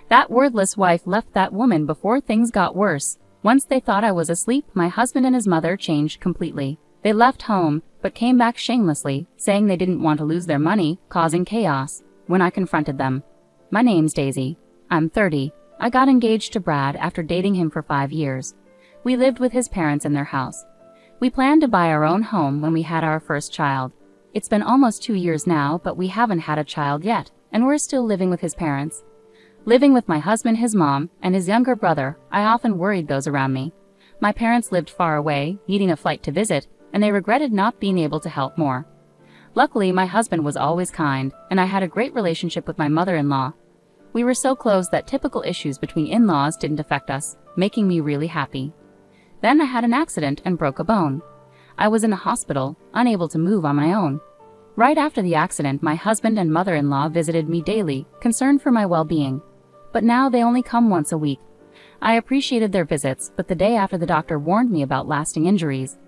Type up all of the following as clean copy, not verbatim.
That wordless wife left that woman before things got worse. Once they thought I was asleep, my husband and his mother changed completely. They left home, but came back shamelessly, saying they didn't want to lose their money, causing chaos. When I confronted them, "My name's Daisy. I'm 30. I got engaged to Brad after dating him for 5 years. We lived with his parents in their house. We planned to buy our own home when we had our first child. It's been almost 2 years now, but we haven't had a child yet, and we're still living with his parents. Living with my husband, his mom, and his younger brother, I often worried those around me. My parents lived far away, needing a flight to visit, and they regretted not being able to help more. Luckily, my husband was always kind, and I had a great relationship with my mother-in-law. We were so close that typical issues between in-laws didn't affect us, making me really happy. Then I had an accident and broke a bone. I was in a hospital, unable to move on my own. Right after the accident, my husband and mother-in-law visited me daily, concerned for my well-being. But now they only come once a week. I appreciated their visits, but the day after the doctor warned me about lasting injuries.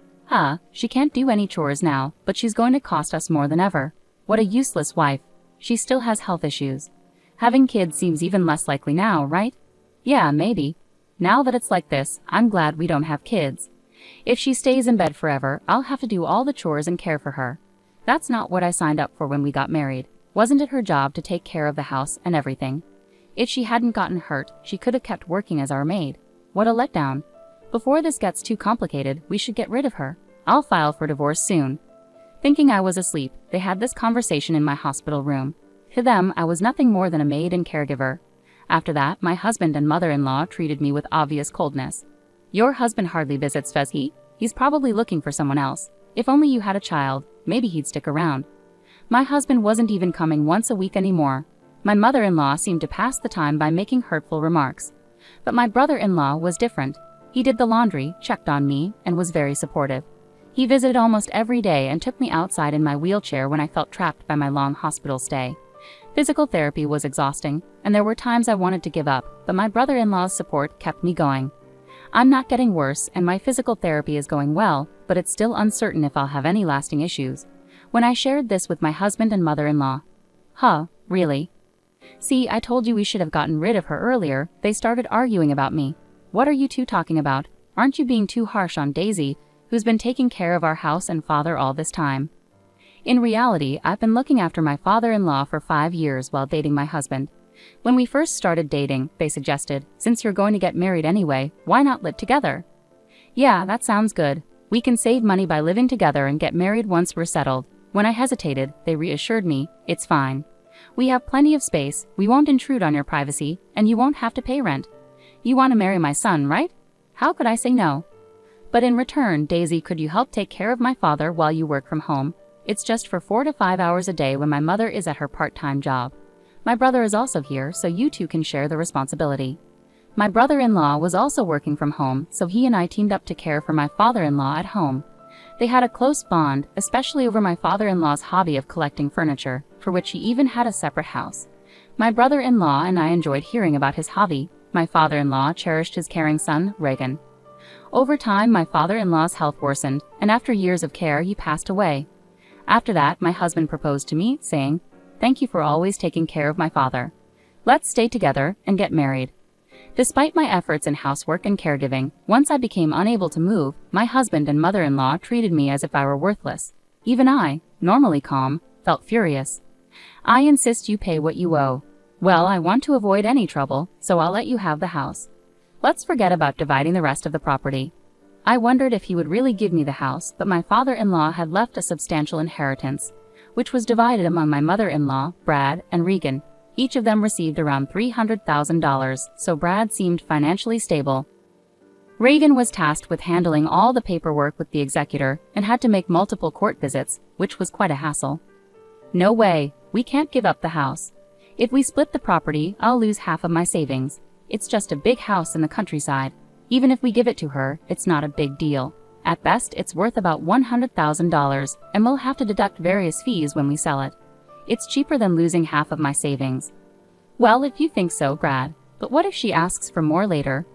She can't do any chores now, but she's going to cost us more than ever. What a useless wife. She still has health issues. Having kids seems even less likely now, right? Yeah, maybe. Now that it's like this, I'm glad we don't have kids. If she stays in bed forever, I'll have to do all the chores and care for her. That's not what I signed up for when we got married. Wasn't it her job to take care of the house and everything? If she hadn't gotten hurt, she could have kept working as our maid. What a letdown. Before this gets too complicated, we should get rid of her. I'll file for divorce soon. Thinking I was asleep, they had this conversation in my hospital room. To them, I was nothing more than a maid and caregiver. After that, my husband and mother-in-law treated me with obvious coldness. Your husband hardly visits, does he? He's probably looking for someone else. If only you had a child, maybe he'd stick around. My husband wasn't even coming once a week anymore. My mother-in-law seemed to pass the time by making hurtful remarks. But my brother-in-law was different. He did the laundry, checked on me, and was very supportive. He visited almost every day and took me outside in my wheelchair when I felt trapped by my long hospital stay. Physical therapy was exhausting, and there were times I wanted to give up, but my brother-in-law's support kept me going. I'm not getting worse, and my physical therapy is going well, but it's still uncertain if I'll have any lasting issues. When I shared this with my husband and mother-in-law. Really? See, I told you we should have gotten rid of her earlier. They started arguing about me. What are you two talking about? Aren't you being too harsh on Daisy, who's been taking care of our house and father all this time? In reality, I've been looking after my father-in-law for 5 years while dating my husband. When we first started dating, they suggested, since you're going to get married anyway, why not live together? Yeah, that sounds good. We can save money by living together and get married once we're settled. When I hesitated, they reassured me, it's fine. We have plenty of space, we won't intrude on your privacy, and you won't have to pay rent. You want to marry my son, right? How could I say no? But in return, Daisy, could you help take care of my father while you work from home? It's just for 4 to 5 hours a day when my mother is at her part-time job. My brother is also here, so you two can share the responsibility. My brother-in-law was also working from home, so he and I teamed up to care for my father-in-law at home. They had a close bond, especially over my father-in-law's hobby of collecting furniture, for which he even had a separate house. My brother-in-law and I enjoyed hearing about his hobby. My father-in-law cherished his caring son, Reagan. Over time, my father-in-law's health worsened, and after years of care, he passed away. After that, my husband proposed to me, saying, "Thank you for always taking care of my father. Let's stay together and get married." Despite my efforts in housework and caregiving, once I became unable to move, my husband and mother-in-law treated me as if I were worthless. Even I, normally calm, felt furious. "I insist you pay what you owe." "Well, I want to avoid any trouble, so I'll let you have the house. Let's forget about dividing the rest of the property." I wondered if he would really give me the house, but my father-in-law had left a substantial inheritance, which was divided among my mother-in-law, Brad, and Regan. Each of them received around $300,000, so Brad seemed financially stable. Regan was tasked with handling all the paperwork with the executor and had to make multiple court visits, which was quite a hassle. "No way, we can't give up the house. If we split the property, I'll lose half of my savings. It's just a big house in the countryside. Even if we give it to her, it's not a big deal. At best, it's worth about $100,000, and we'll have to deduct various fees when we sell it. It's cheaper than losing half of my savings." "Well, if you think so, Brad. But what if she asks for more later?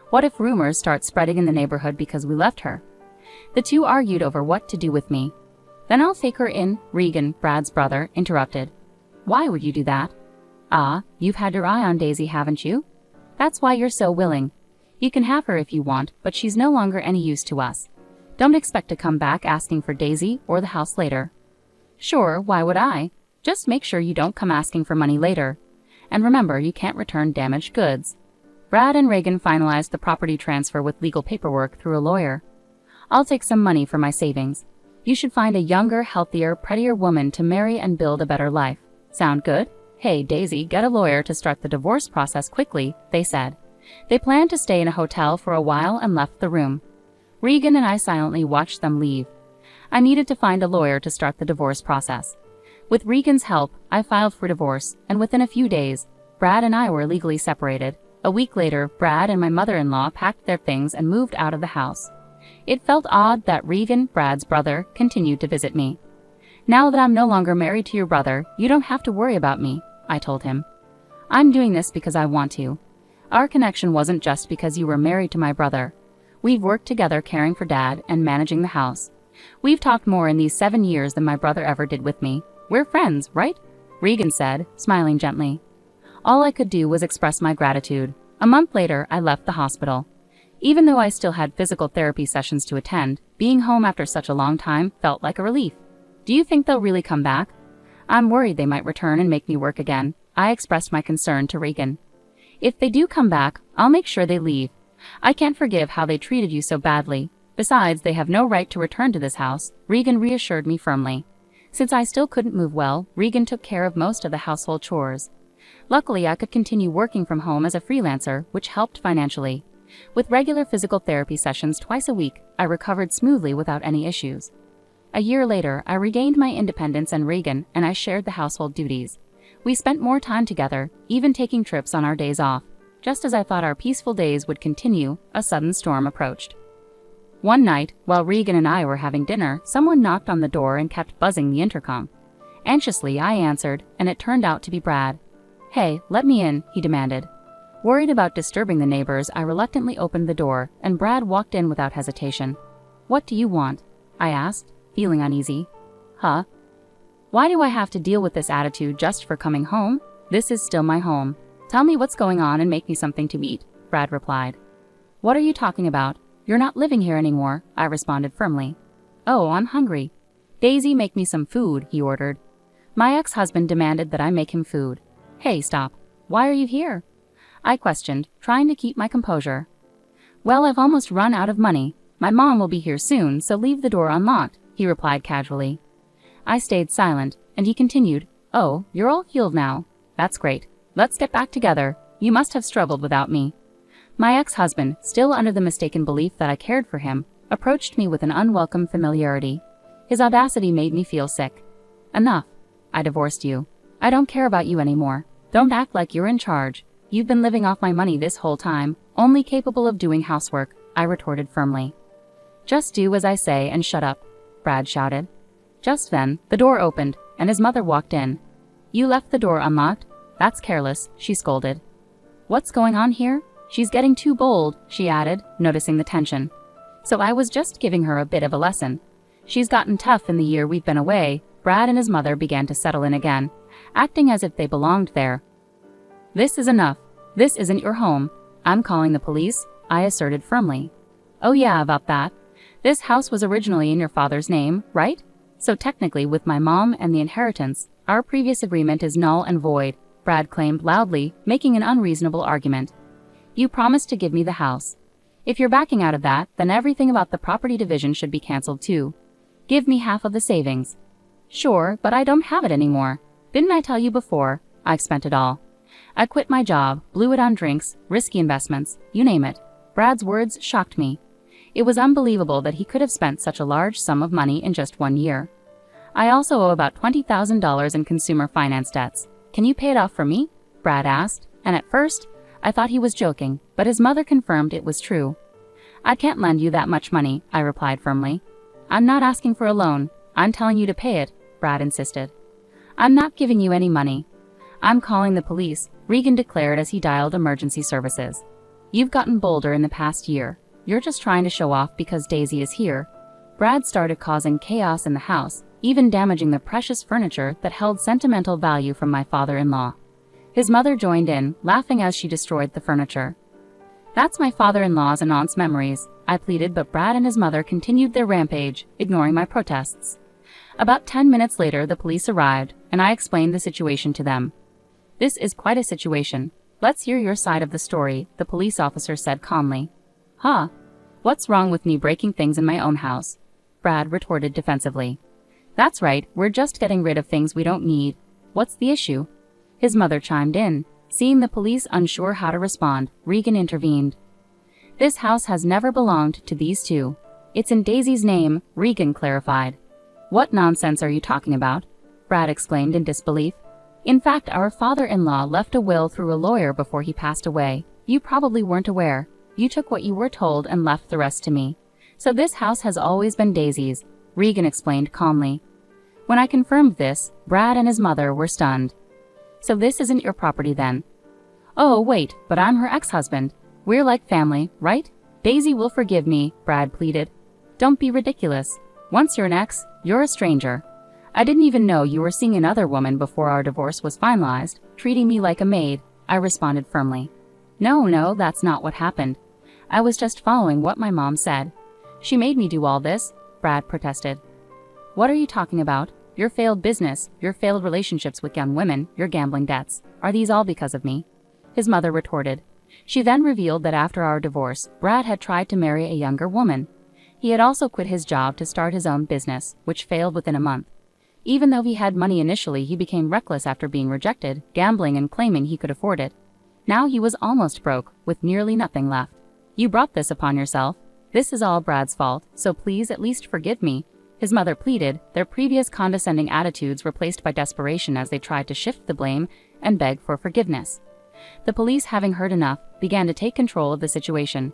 What if rumors start spreading in the neighborhood because we left her?" The two argued over what to do with me. "Then I'll take her in," Regan, Brad's brother, interrupted. "Why would you do that?" Ah, you've had your eye on Daisy, haven't you? That's why you're so willing. You can have her if you want, but she's no longer any use to us. Don't expect to come back asking for Daisy or the house later. Sure, why would I? Just make sure you don't come asking for money later. And remember, you can't return damaged goods. Brad and Reagan finalized the property transfer with legal paperwork through a lawyer. I'll take some money for my savings. You should find a younger, healthier, prettier woman to marry and build a better life. Sound good? Hey, Daisy, get a lawyer to start the divorce process quickly, they said. They planned to stay in a hotel for a while and left the room. Reagan and I silently watched them leave. I needed to find a lawyer to start the divorce process. With Reagan's help, I filed for divorce, and within a few days, Brad and I were legally separated. A week later, Brad and my mother-in-law packed their things and moved out of the house. It felt odd that Reagan, Brad's brother, continued to visit me. Now that I'm no longer married to your brother, you don't have to worry about me, I told him. I'm doing this because I want to. Our connection wasn't just because you were married to my brother. We've worked together caring for Dad and managing the house. We've talked more in these 7 years than my brother ever did with me. We're friends, right? Reagan said, smiling gently. All I could do was express my gratitude. A month later, I left the hospital. Even though I still had physical therapy sessions to attend, being home after such a long time felt like a relief. Do you think they'll really come back? I'm worried they might return and make me work again. I expressed my concern to Reagan. If they do come back, I'll make sure they leave. I can't forgive how they treated you so badly. Besides, they have no right to return to this house, Reagan reassured me firmly. Since I still couldn't move well, Reagan took care of most of the household chores. Luckily, I could continue working from home as a freelancer, which helped financially. With regular physical therapy sessions twice a week, I recovered smoothly without any issues. A year later, I regained my independence and Reagan and I shared the household duties. We spent more time together, even taking trips on our days off. Just as I thought our peaceful days would continue, a sudden storm approached. One night, while Reagan and I were having dinner, someone knocked on the door and kept buzzing the intercom. Anxiously, I answered, and it turned out to be Brad. Hey, let me in, he demanded. Worried about disturbing the neighbors, I reluctantly opened the door, and Brad walked in without hesitation. What do you want? I asked, feeling uneasy. Huh? Why do I have to deal with this attitude just for coming home? This is still my home. Tell me what's going on and make me something to eat, Brad replied. What are you talking about? You're not living here anymore, I responded firmly. Oh, I'm hungry. Daisy, make me some food, he ordered. My ex-husband demanded that I make him food. Hey, stop. Why are you here? I questioned, trying to keep my composure. Well, I've almost run out of money. My mom will be here soon, so leave the door unlocked, he replied casually. I stayed silent, and he continued, Oh, you're all healed now. That's great. Let's get back together. You must have struggled without me. My ex-husband, still under the mistaken belief that I cared for him, approached me with an unwelcome familiarity. His audacity made me feel sick. Enough. I divorced you. I don't care about you anymore. Don't act like you're in charge. You've been living off my money this whole time, only capable of doing housework, I retorted firmly. Just do as I say and shut up, Brad shouted. Just then, the door opened, and his mother walked in. You left the door unlocked? That's careless, she scolded. What's going on here? She's getting too bold, she added, noticing the tension. So I was just giving her a bit of a lesson. She's gotten tough in the year we've been away. Brad and his mother began to settle in again, acting as if they belonged there. This is enough. This isn't your home. I'm calling the police, I asserted firmly. Oh yeah, about that. This house was originally in your father's name, right? So technically, with my mom and the inheritance, our previous agreement is null and void, Brad claimed loudly, making an unreasonable argument. You promised to give me the house. If you're backing out of that, then everything about the property division should be canceled too. Give me half of the savings. Sure, but I don't have it anymore. Didn't I tell you before? I've spent it all. I quit my job, blew it on drinks, risky investments, you name it. Brad's words shocked me. It was unbelievable that he could have spent such a large sum of money in just 1 year. I also owe about $20,000 in consumer finance debts. Can you pay it off for me? Brad asked, and at first, I thought he was joking, but his mother confirmed it was true. I can't lend you that much money, I replied firmly. I'm not asking for a loan. I'm telling you to pay it, Brad insisted. I'm not giving you any money. I'm calling the police, Reagan declared as he dialed emergency services. You've gotten bolder in the past year. You're just trying to show off because Daisy is here. Brad started causing chaos in the house, even damaging the precious furniture that held sentimental value from my father-in-law. His mother joined in, laughing as she destroyed the furniture. That's my father-in-law's and aunt's memories, I pleaded, but Brad and his mother continued their rampage, ignoring my protests. About 10 minutes later, the police arrived, and I explained the situation to them. This is quite a situation. Let's hear your side of the story, the police officer said calmly. Huh? What's wrong with me breaking things in my own house? Brad retorted defensively. That's right, we're just getting rid of things we don't need. What's the issue? His mother chimed in. Seeing the police unsure how to respond, Regan intervened. This house has never belonged to these two. It's in Daisy's name, Regan clarified. What nonsense are you talking about? Brad exclaimed in disbelief. In fact, our father-in-law left a will through a lawyer before he passed away. You probably weren't aware. You took what you were told and left the rest to me. So this house has always been Daisy's, Regan explained calmly. When I confirmed this, Brad and his mother were stunned. So this isn't your property then? Oh, wait, but I'm her ex-husband. We're like family, right? Daisy will forgive me, Brad pleaded. Don't be ridiculous. Once you're an ex, you're a stranger. I didn't even know you were seeing another woman before our divorce was finalized, treating me like a maid, I responded firmly. No, that's not what happened. I was just following what my mom said. She made me do all this, Brad protested. What are you talking about? Your failed business, your failed relationships with young women, your gambling debts. Are these all because of me? His mother retorted. She then revealed that after our divorce, Brad had tried to marry a younger woman. He had also quit his job to start his own business, which failed within a month. Even though he had money initially, he became reckless after being rejected, gambling and claiming he could afford it. Now he was almost broke, with nearly nothing left. You brought this upon yourself. This is all Brad's fault, so please at least forgive me, his mother pleaded, their previous condescending attitudes replaced by desperation as they tried to shift the blame and beg for forgiveness. The police, having heard enough, began to take control of the situation.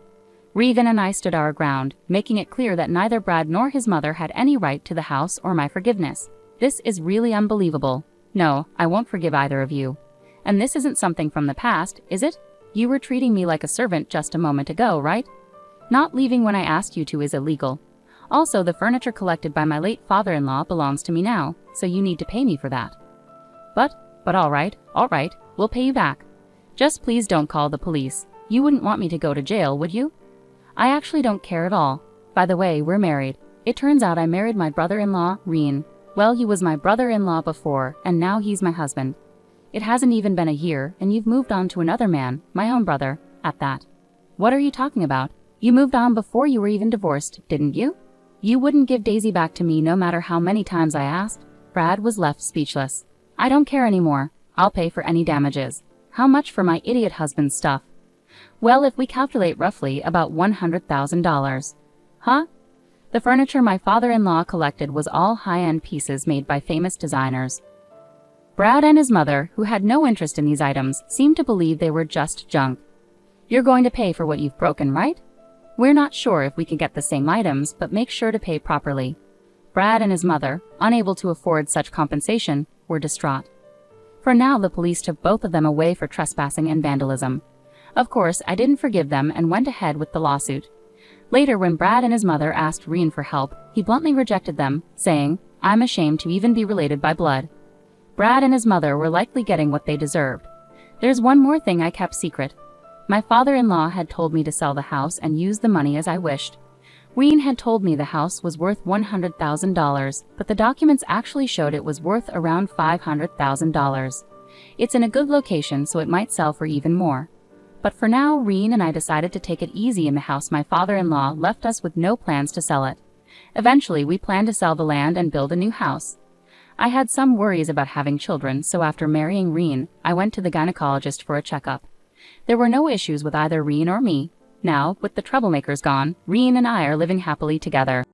Regan and I stood our ground, making it clear that neither Brad nor his mother had any right to the house or my forgiveness. This is really unbelievable. No, I won't forgive either of you. And this isn't something from the past, is it? You were treating me like a servant just a moment ago, right? Not leaving when I asked you to is illegal. Also, the furniture collected by my late father-in-law belongs to me now, so you need to pay me for that. But all right, we'll pay you back. Just please don't call the police. You wouldn't want me to go to jail, would you? I actually don't care at all. By the way, we're married. It turns out I married my brother-in-law, Reen. Well, he was my brother-in-law before, and now he's my husband. It hasn't even been a year, and you've moved on to another man, my own brother, at that. What are you talking about? You moved on before you were even divorced, didn't you? You wouldn't give Daisy back to me no matter how many times I asked? Brad was left speechless. I don't care anymore. I'll pay for any damages. How much for my idiot husband's stuff? Well, if we calculate roughly, about $100,000. Huh? The furniture my father-in-law collected was all high-end pieces made by famous designers. Brad and his mother, who had no interest in these items, seemed to believe they were just junk. You're going to pay for what you've broken, right? We're not sure if we can get the same items, but make sure to pay properly. Brad and his mother, unable to afford such compensation, were distraught. For now, the police took both of them away for trespassing and vandalism. Of course, I didn't forgive them and went ahead with the lawsuit. Later, when Brad and his mother asked Reen for help, he bluntly rejected them, saying, I'm ashamed to even be related by blood. Brad and his mother were likely getting what they deserved. There's one more thing I kept secret. My father-in-law had told me to sell the house and use the money as I wished. Reen had told me the house was worth $100,000, but the documents actually showed it was worth around $500,000. It's in a good location, so it might sell for even more. But for now, Reen and I decided to take it easy in the house my father-in-law left us with no plans to sell it. Eventually, we planned to sell the land and build a new house. I had some worries about having children, so after marrying Reen, I went to the gynecologist for a checkup. There were no issues with either Reen or me. Now, with the troublemakers gone, Reen and I are living happily together.